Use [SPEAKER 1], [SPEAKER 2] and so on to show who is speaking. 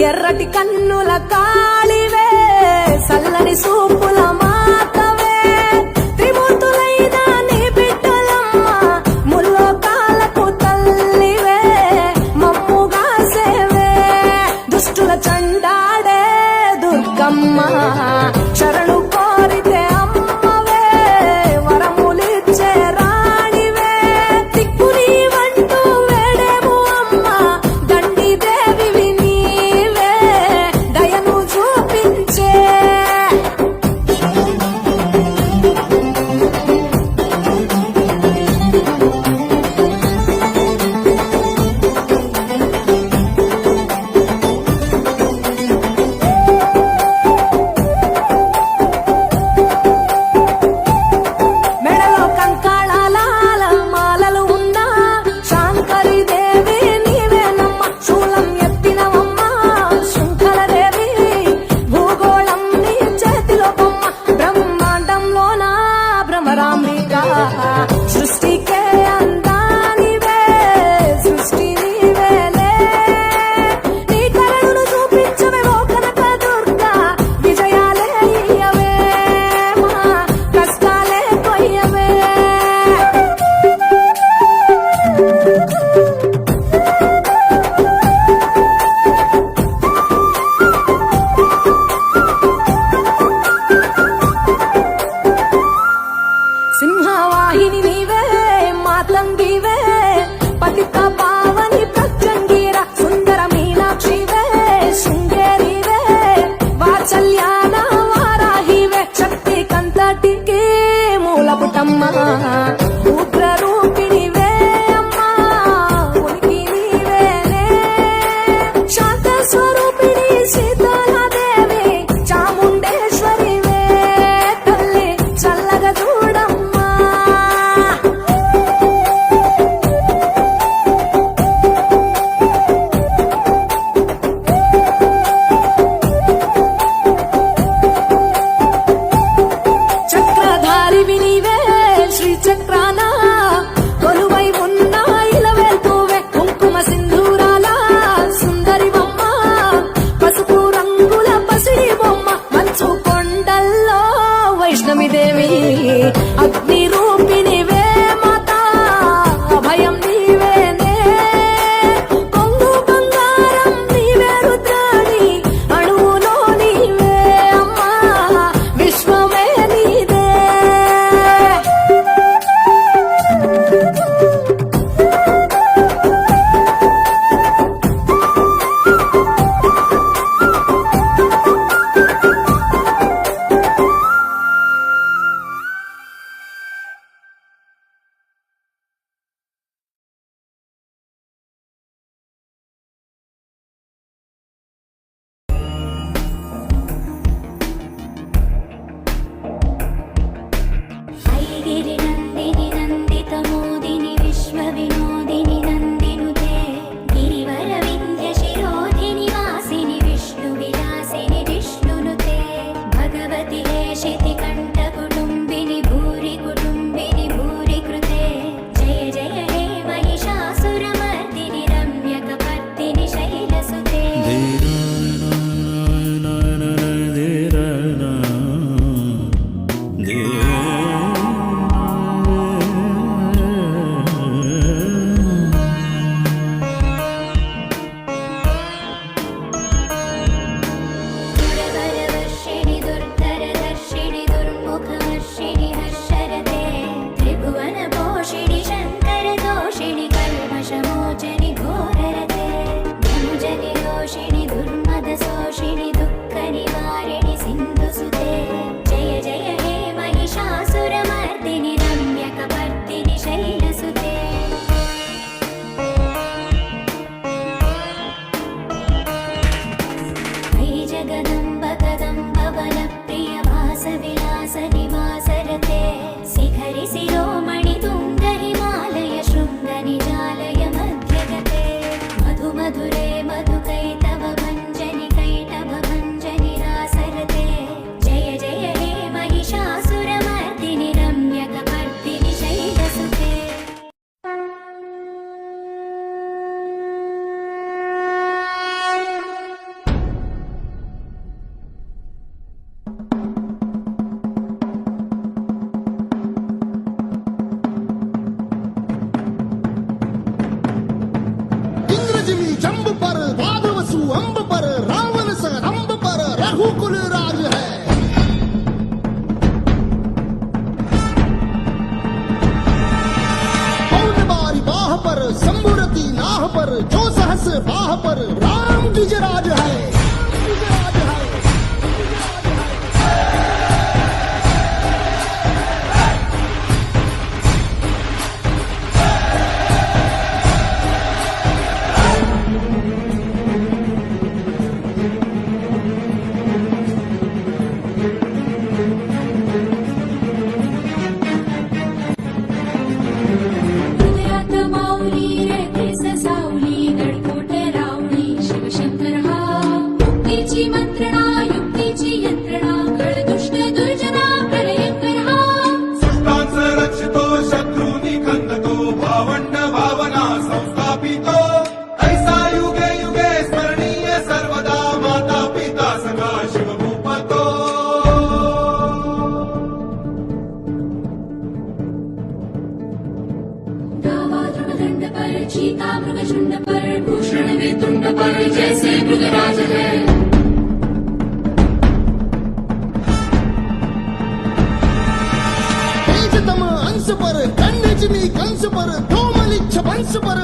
[SPEAKER 1] ఎర్రటి కన్నుల కాళివే సల్లని సూపుల మాతవే త్రిమూర్తులైన నీ బిడ్డలమ్మ ముల్లోకాలకు తల్లివే మమ్ముగా సేవే దుష్టుల చండాడే దుర్గమ్మ శరణు కోరితే అమ్మవే వరములిచ్చే రాణివే దిక్కు నీవంటూ వేడేము అమ్మ దండి దేవివి నీవే దయను చూపించే
[SPEAKER 2] पर संबुरती नाह पर जो सहस बाह पर राम गिजराज है, गिजराज है।
[SPEAKER 3] हृदयात माऊली रयते ससावली गडकोट रावळी शिवशंकर हा मुक्तीची मंत्रणा युक्तीची यंत्रणा कळ दुष्ट दुर्जना प्रलयंकर हा
[SPEAKER 4] सुष्टांच रक्षितो शत्रूनी खंदतो भावंड भावना संस्थापितो ऐसा युगे युगे स्मरणीय सर्वदा माता पिता सखा शिवभूपतो
[SPEAKER 3] डावा ध्रुवदंड पर चीता मृगशुंड पर भूषण वेतुंड पर जैसे मृगराज है
[SPEAKER 2] तेजतम अंश पर कन्यजनी कंस पर धूमलिच्छ वंश पर